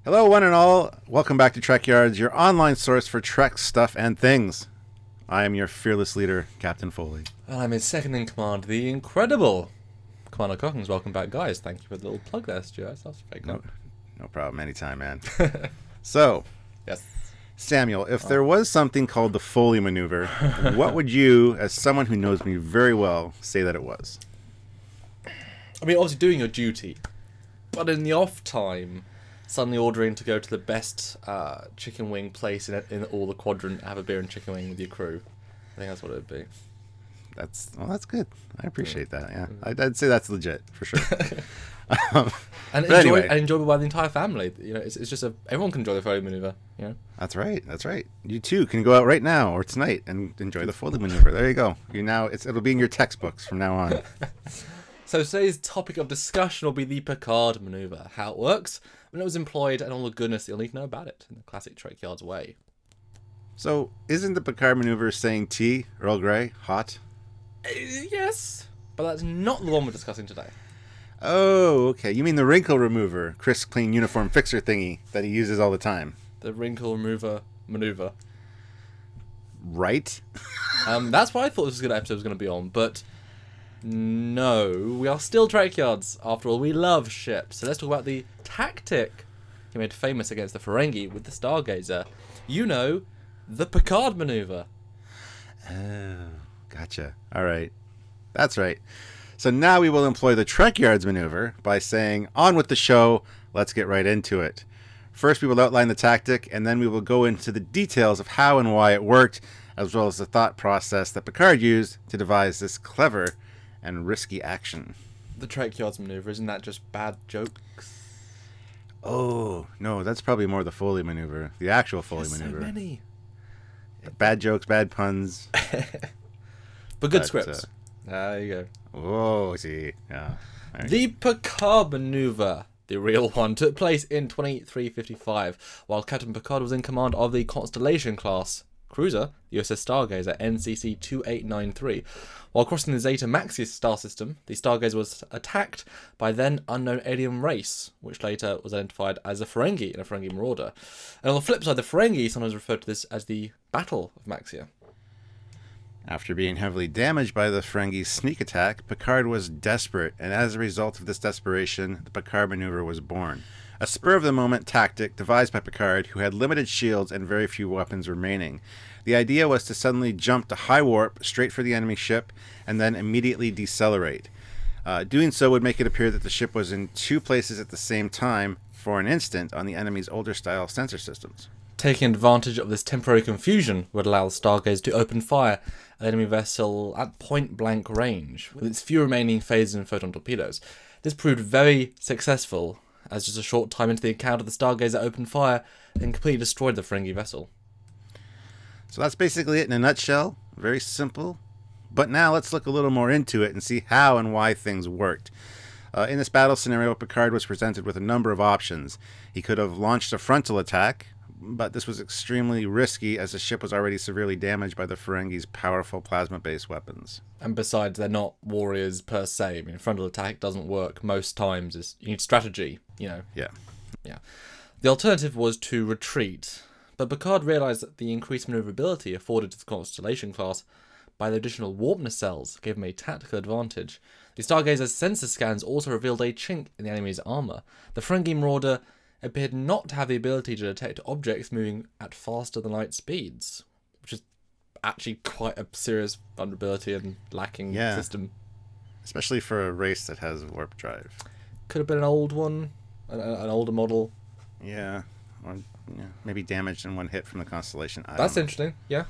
Hello, one and all. Welcome back to Trekyards, your online source for Trek stuff and things. I am your fearless leader, Captain Foley. And I'm his second in command, the incredible Commander Cockings. Welcome back, guys. Thank you for the little plug there, Stuart. That's very good. No problem. Anytime, man. So, Yes. Samuel, if there was something called the Foley maneuver, what would you, as someone who knows me very well, say that it was? I mean, obviously doing your duty, but in the off time, suddenly ordering to go to the best chicken wing place in all the quadrant, have a beer and chicken wing with your crew. I think that's what it would be. That's good. I appreciate that. Yeah, I'd say that's legit for sure. And enjoyable by the entire family. You know, it's just everyone can enjoy the Foley maneuver. You know. That's right. That's right. You too can go out right now or tonight and enjoy the Foley maneuver. There you go. It'll be in your textbooks from now on. So today's topic of discussion will be the Picard maneuver, how it works, when it was employed, and all the goodness you'll need to know about it in the classic Trekyards way. So, isn't the Picard maneuver saying tea, Earl Grey, hot? Yes, but that's not the one we're discussing today. Oh, okay. You mean the wrinkle remover, crisp, clean uniform fixer thingy that he uses all the time? The wrinkle remover maneuver. Right? That's what I thought this was a good episode was going to be on, but no, we are still Trekyards. After all, we love ships. So let's talk about the tactic he made famous against the Ferengi with the Stargazer. You know, the Picard maneuver. Oh, gotcha. All right. That's right. So now we will employ the Trekyards maneuver by saying, on with the show, let's get right into it. First, we will outline the tactic, and then we will go into the details of how and why it worked, as well as the thought process that Picard used to devise this clever and risky action. The Trekyards maneuver, isn't that just bad jokes? Oh, no, that's probably more the Foley maneuver. The actual Foley maneuver. So many. Bad jokes, bad puns. But good scripts. There you go. Oh, see. Yeah. The Picard maneuver, the real one, took place in 2355, while Captain Picard was in command of the Constellation class cruiser, the USS Stargazer NCC 2893. While crossing the Zeta Maxis star system, the Stargazer was attacked by then unknown alien race, which later was identified as a Ferengi and a Ferengi marauder. And on the flip side, the Ferengi sometimes referred to this as the Battle of Maxia. After being heavily damaged by the Ferengi's sneak attack, Picard was desperate, and as a result of this desperation, the Picard maneuver was born. A spur-of-the-moment tactic devised by Picard, who had limited shields and very few weapons remaining. The idea was to suddenly jump to high warp, straight for the enemy ship, and then immediately decelerate. Doing so would make it appear that the ship was in two places at the same time for an instant on the enemy's older-style sensor systems. Taking advantage of this temporary confusion would allow the Stargazer to open fire at the enemy vessel at point-blank range, with its few remaining phasers and photon torpedoes. This proved very successful, as just a short time into the encounter, the Stargazer opened fire and completely destroyed the Ferengi vessel. So that's basically it in a nutshell. Very simple. But now let's look a little more into it and see how and why things worked. In this battle scenario, Picard was presented with a number of options. He could have launched a frontal attack, but this was extremely risky as the ship was already severely damaged by the Ferengi's powerful plasma-based weapons. And besides, they're not warriors per se. I mean, frontal attack doesn't work most times. You need strategy, you know. Yeah. The alternative was to retreat, but Picard realised that the increased manoeuvrability afforded to the Constellation class by the additional warp nacelles gave him a tactical advantage. The Stargazer's sensor scans also revealed a chink in the enemy's armour. The Ferengi marauder appeared not to have the ability to detect objects moving at faster than light speeds, which is actually quite a serious vulnerability and lacking system. Especially for a race that has warp drive. Could have been an old one, an older model. Yeah, or maybe damaged in one hit from the Constellation. That's interesting, yeah.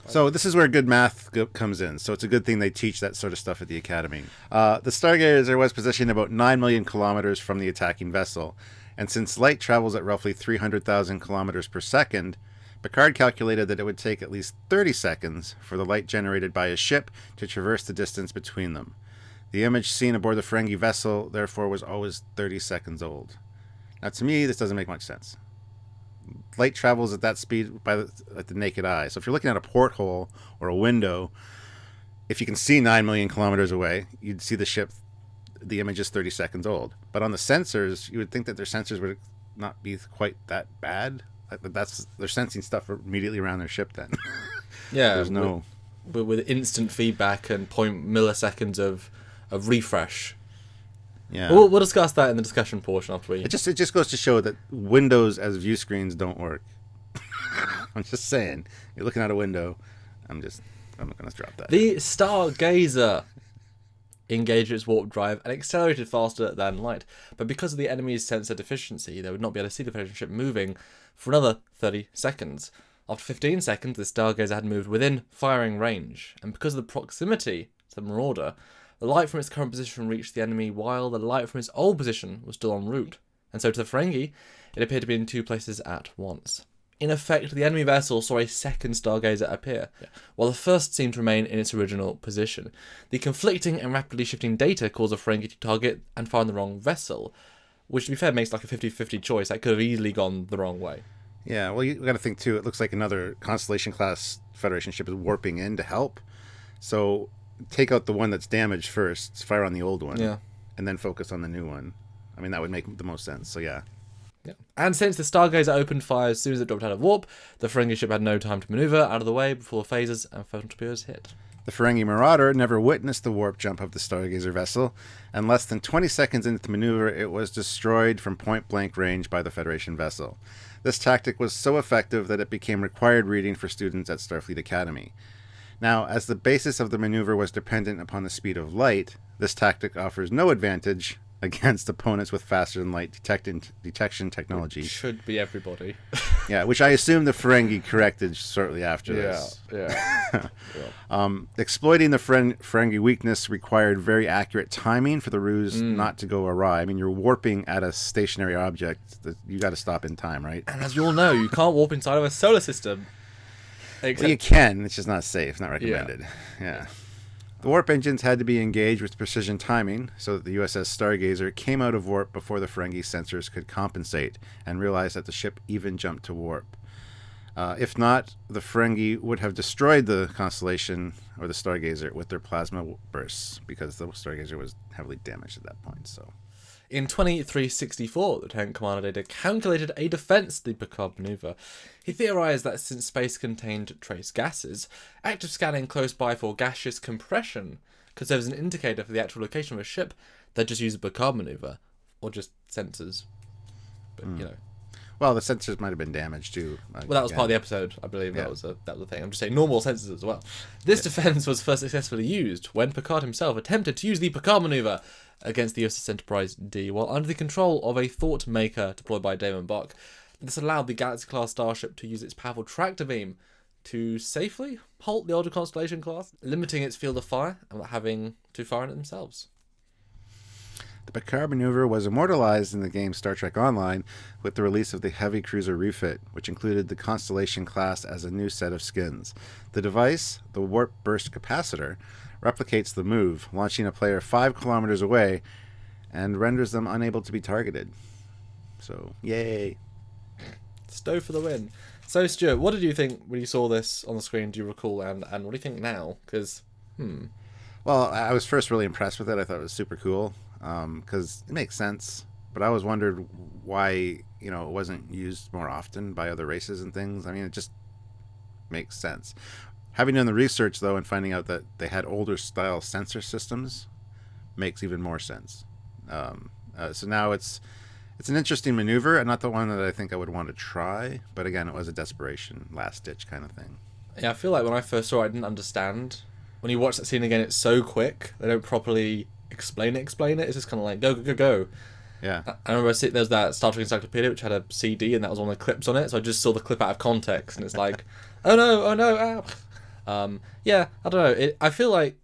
So this is where good math comes in. So it's a good thing they teach that sort of stuff at the Academy. The Stargazer was positioned about 9 million kilometers from the attacking vessel. And since light travels at roughly 300,000 kilometers per second, Picard calculated that it would take at least 30 seconds for the light generated by a ship to traverse the distance between them. The image seen aboard the Ferengi vessel, therefore, was always 30 seconds old. Now, to me, this doesn't make much sense. Light travels at that speed at the naked eye. So if you're looking at a porthole or a window, if you can see 9 million kilometers away, you'd see the ship, the image is 30 seconds old. But on the sensors, you would think that their sensors would not be quite that bad. They're sensing stuff immediately around their ship. Then, Yeah, there's no with instant feedback and milliseconds of refresh. yeah. We'll discuss that in the discussion portion after we. It just goes to show that windows as view screens don't work. I'm just saying. You're looking out a window. I'm not going to drop that. The Stargazer engaged its warp drive and accelerated faster than light, but because of the enemy's sensor deficiency, they would not be able to see the Federation ship moving for another 30 seconds. After 15 seconds, the Stargazer had moved within firing range, and because of the proximity to the Marauder, the light from its current position reached the enemy while the light from its old position was still en route, and so to the Ferengi, it appeared to be in two places at once. In effect, the enemy vessel saw a second Stargazer appear, while the first seemed to remain in its original position. The conflicting and rapidly shifting data caused the Ferengi to target and find the wrong vessel, which, to be fair, makes like a 50-50 choice. That could have easily gone the wrong way. Yeah, well, you got to think, too, it looks like another Constellation-class Federation ship is warping in to help. So take out the one that's damaged first, fire on the old one, and then focus on the new one. I mean, that would make the most sense, so yeah. Yeah. And since the Stargazer opened fire as soon as it dropped out of warp, the Ferengi ship had no time to maneuver out of the way before the phasers and photon torpedoes hit. The Ferengi Marauder never witnessed the warp jump of the Stargazer vessel, and less than 20 seconds into the maneuver, it was destroyed from point-blank range by the Federation vessel. This tactic was so effective that it became required reading for students at Starfleet Academy. Now, as the basis of the maneuver was dependent upon the speed of light, this tactic offers no advantage against opponents with faster-than-light detection technology. It should be everybody. Yeah, which I assume the Ferengi corrected shortly after this. Yeah. Exploiting the Ferengi weakness required very accurate timing for the ruse not to go awry. I mean, you're warping at a stationary object. You got to stop in time, right? And as you all know, you can't warp inside of a solar system. Well, you can. It's just not safe, not recommended. Yeah. The warp engines had to be engaged with precision timing so that the USS Stargazer came out of warp before the Ferengi sensors could compensate and realize that the ship even jumped to warp. If not, the Ferengi would have destroyed the Constellation or the Stargazer with their plasma bursts because the Stargazer was heavily damaged at that point. So, in 2364, Lieutenant Commander Data calculated a defense to the Picard maneuver. He theorized that since space contained trace gases, active scanning close by for gaseous compression could serve as an indicator for the actual location of a ship. They'd just use a Picard maneuver, or just sensors. But you know, well, the sensors might have been damaged too. Well, that was part of the episode, I believe. That was the thing. I'm just saying normal sensors as well. This defense was first successfully used when Picard himself attempted to use the Picard maneuver against the USS Enterprise D while under the control of a Thought Maker deployed by Damon Buck. This allowed the Galaxy-class starship to use its powerful tractor beam to safely halt the older Constellation class, limiting its field of fire and not having to fire on it themselves. The Picard maneuver was immortalized in the game Star Trek Online with the release of the Heavy Cruiser refit, which included the Constellation class as a new set of skins. The device, the Warp Burst Capacitor, replicates the move, launching a player 5 kilometers away and renders them unable to be targeted. So, yay. Stowe for the win. So, Stuart, what did you think when you saw this on the screen? Do you recall? And what do you think now? Because, Well, I was first really impressed with it. I thought it was super cool because it makes sense. But I always wondered why, it wasn't used more often by other races and things. I mean, it just makes sense. Having done the research, though, and finding out that they had older style sensor systems makes even more sense. So now it's an interesting maneuver, and not the one that I think I would want to try. But again, it was a desperation, last-ditch kind of thing. Yeah, I feel like when I first saw it, I didn't understand. When you watch that scene again, it's so quick. They don't properly explain it. It's just kind of like, go. Yeah. I remember there's that Star Trek Encyclopedia, which had a CD, and that was one of the clips on it. So I just saw the clip out of context, and it's like, oh no, yeah, I don't know. I feel like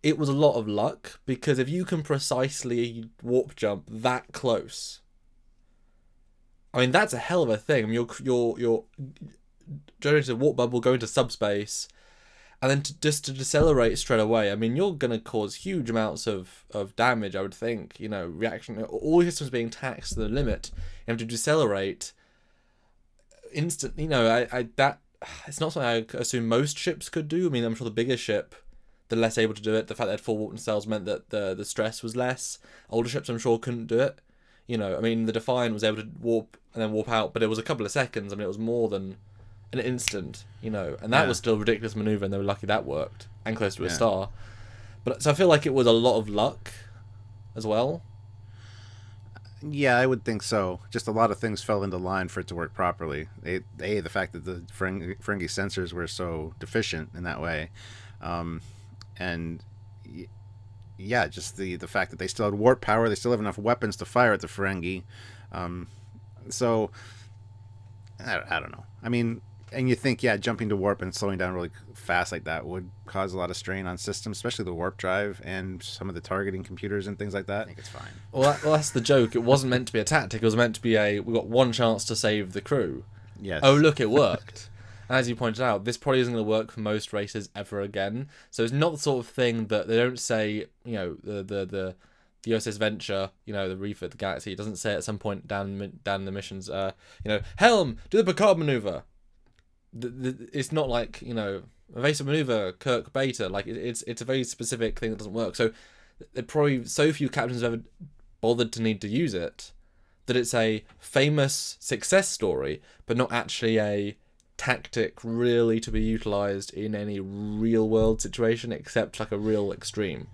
it was a lot of luck, because if you can precisely warp jump that close, I mean, that's a hell of a thing. I mean, you're generating a warp bubble, going to subspace, and then just to decelerate straight away. I mean, you're going to cause huge amounts of damage, I would think. Reaction, all your systems being taxed to the limit. You have to decelerate instantly. It's not something I assume most ships could do. I mean, I'm sure the bigger ship, they're less able to do it. The fact they had 4 warp nacelles meant that the stress was less. Older ships, I'm sure, couldn't do it. You know, I mean, the Defiant was able to warp and then warp out, but it was a couple of seconds. I mean, it was more than an instant, you know, and that was still a ridiculous maneuver, and they were lucky that worked, and close to a star. But so I feel like it was a lot of luck as well. Yeah, I would think so. Just a lot of things fell into line for it to work properly. The fact that the Ferengi sensors were so deficient in that way, and yeah, just the fact that they still had warp power, they still have enough weapons to fire at the Ferengi. So I don't know. I mean, and you think, jumping to warp and slowing down really fast like that would cause a lot of strain on systems, especially the warp drive and some of the targeting computers and things like that. I think it's fine. Well, that's the joke. It wasn't meant to be a tactic. It was meant to be we got one chance to save the crew. Yes. Oh, look, it worked. As you pointed out, this probably isn't going to work for most races ever again. So it's not the sort of thing that they don't say, you know, the USS Venture, you know, the refit the galaxy. It doesn't say at some point down the missions, you know, Helm, do the Picard maneuver. It's not like, you know, evasive maneuver, Kirk Beta. Like it's a very specific thing that doesn't work. So probably so few captains have ever bothered to need to use it that it's a famous success story, but not actually a tactic really to be utilized in any real world situation except like a real extreme.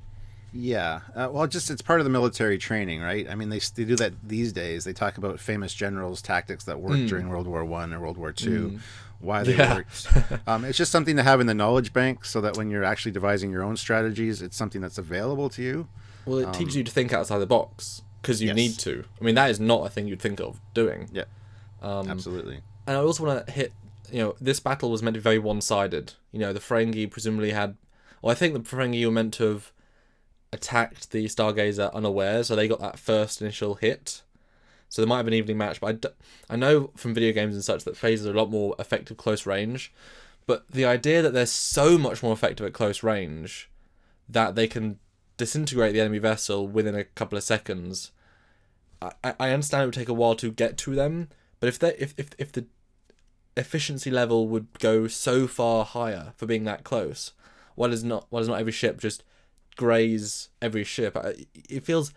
Yeah, well, it's part of the military training, right? I mean, they do that these days. They talk about famous generals' tactics that worked during World War I or World War II, why they worked. It's just something to have in the knowledge bank so that when you're actually devising your own strategies, it's something that's available to you. Well, it teaches you to think outside the box because you need to. I mean, that is not a thing you'd think of doing. Yeah, absolutely. And I also want to hit, you know, this battle was meant to be very one-sided. You know, the Ferengi presumably had... Well, I think the Ferengi were meant to have attacked the Stargazer unaware, so they got that first initial hit. So they might have been evenly matched, but I know from video games and such that phasers are a lot more effective close range. But the idea that they're so much more effective at close range that they can disintegrate the enemy vessel within a couple of seconds, I understand it would take a while to get to them, but if the efficiency level would go so far higher for being that close, why does not every ship just graze every ship? It feels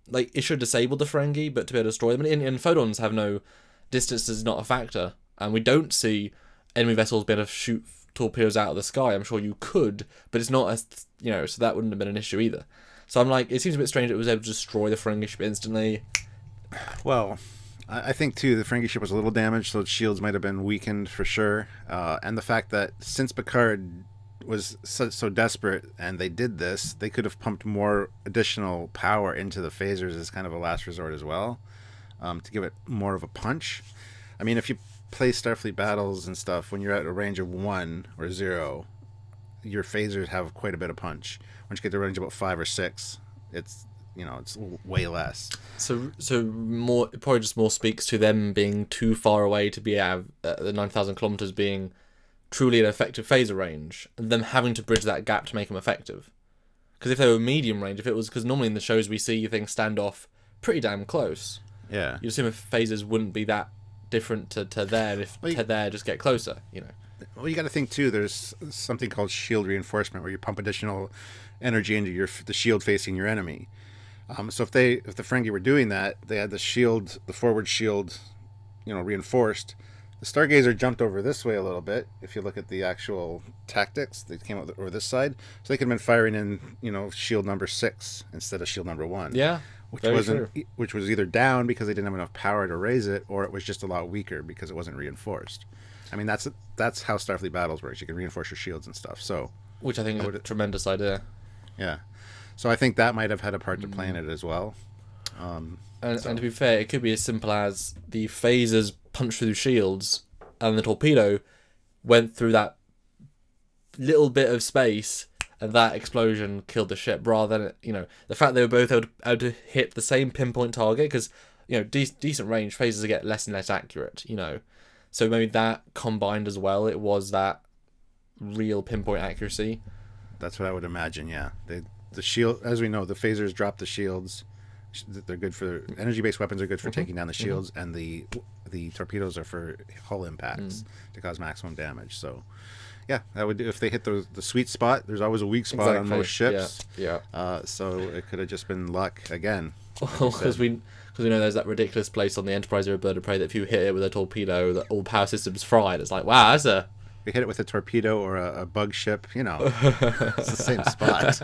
like it should disable the Ferengi, but to be able to destroy them. And photons have no distance, is not a factor, and we don't see enemy vessels be able to shoot torpedoes out of the sky. I'm sure you could, but it's not as, you know, so that wouldn't have been an issue either. So I'm like, it seems a bit strange that it was able to destroy the Ferengi ship instantly. Well, I think too the Ferengi ship was a little damaged, so its shields might have been weakened for sure, and the fact that since Picard was so desperate and they did this, they could have pumped more additional power into the phasers as kind of a last resort as well, to give it more of a punch. I mean, if you play Starfleet battles and stuff, when you're at a range of 1 or 0, your phasers have quite a bit of punch. Once you get to a range of about 5 or 6, it's, you know, it's way less. So more, it probably just more speaks to them being too far away to be at the 9,000 kilometers being truly an effective phaser range, and them having to bridge that gap to make them effective. Because if they were medium range, if it was, because normally in the shows we see things stand off pretty damn close. Yeah. You'd assume if phasers wouldn't be that different to there, if to there just get closer, you know. Well, you got to think too. There's something called shield reinforcement, where you pump additional energy into the shield facing your enemy. So if the Ferengi were doing that, they had the forward shield, you know, reinforced. The Stargazer jumped over this way a little bit. If you look at the actual tactics, they came out over this side, so they could have been firing in, you know, shield number 6 instead of shield number 1. Yeah, which was either down because they didn't have enough power to raise it, or it was just a lot weaker because it wasn't reinforced. I mean, that's how Starfleet battles works. You can reinforce your shields and stuff. So, which I think is a tremendous idea. Yeah, so I think that might have had a part to play in it as well. And to be fair, it could be as simple as the phasers punched through the shields and the torpedo went through that little bit of space and that explosion killed the ship, rather than, you know, the fact they were both able to hit the same pinpoint target, because, you know, decent range phasers get less and less accurate, you know. So maybe that combined as well, it was that real pinpoint accuracy. That's what I would imagine, yeah. The shield, as we know, the phasers drop the shields. They're good for energy-based weapons. Are good for taking down the shields, and the torpedoes are for hull impacts to cause maximum damage. So, yeah, that would if they hit the sweet spot. There's always a weak spot on most ships. Yeah. So it could have just been luck again. Because we know there's that ridiculous place on the Enterprise or a Bird of Prey that if you hit it with a torpedo, that all power systems fried. It's like, wow, that's a... If you hit it with a torpedo or a bug ship, you know, it's the same spot.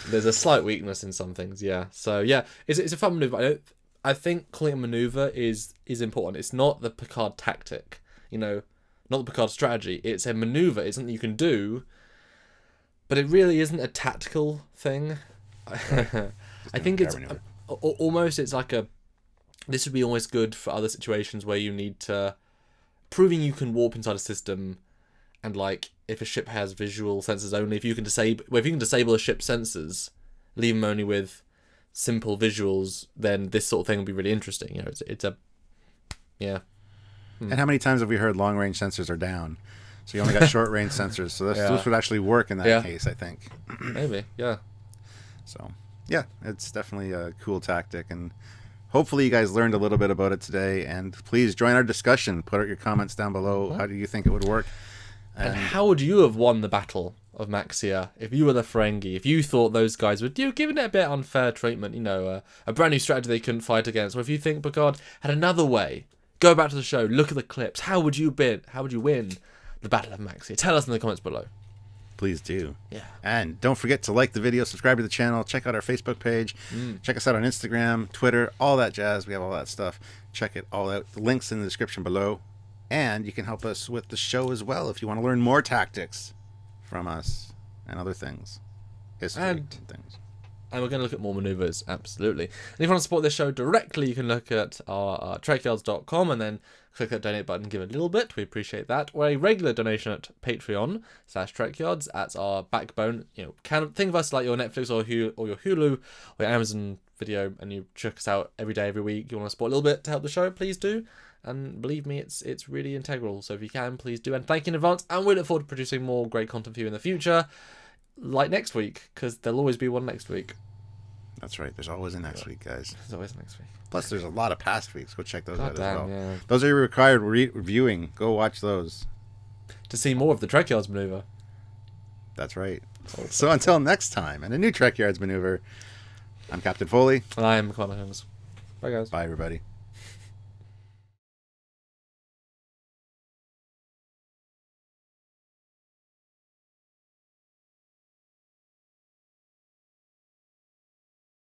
There's a slight weakness in some things, yeah. So yeah, it's a fun maneuver. I think calling it a maneuver is important. It's not the Picard tactic, you know, not the Picard strategy. It's a maneuver. It's something you can do, but it really isn't a tactical thing. I think it's almost, it's like this would be always good for other situations where you need to, proving you can warp inside a system, and like if a ship has visual sensors only, if you can disable a ship's sensors, leave them only with simple visuals, then this sort of thing will be really interesting. You know, it's a, yeah. And how many times have we heard long range sensors are down? So you only got short range sensors. So this would actually work in that case, I think. Maybe, yeah. So yeah, it's definitely a cool tactic, and hopefully you guys learned a little bit about it today. And please join our discussion. Put out your comments down below. How do you think it would work? And how would you have won the Battle of Maxia if you were the Ferengi? If you thought those guys were giving it a bit unfair treatment, you know, a brand new strategy they couldn't fight against, or if you think Picard had another way, go back to the show, look at the clips. How would you win the Battle of Maxia? Tell us in the comments below. Please do. Yeah. And don't forget to like the video, subscribe to the channel, check out our Facebook page, check us out on Instagram, Twitter, all that jazz. We have all that stuff. Check it all out. The link's in the description below. And you can help us with the show as well if you want to learn more tactics from us and other things. History and things. And we're going to look at more maneuvers, absolutely. And if you want to support this show directly, you can look at our Trekyards.com and then click that donate button, give a little bit. We appreciate that. Or a regular donation at Patreon/Trekyards. That's our backbone. You know, think of us like your Netflix or your Hulu or your Amazon Video, and you check us out every day, every week. You want to support a little bit to help the show, please do. And believe me, it's really integral. So if you can, please do. And thank you in advance. And we look forward to producing more great content for you in the future. Like next week, because there'll always be one next week. That's right. There's always a next week, guys. There's always next week. Plus, there's a lot of past weeks. Go check those out as well. Yeah. Those are required reviewing. Go watch those. To see more of the Trekyards maneuver. That's right. So until next time, and a new Trekyards maneuver, I'm Captain Foley. And I am Connor Holmes. Bye, guys. Bye, everybody.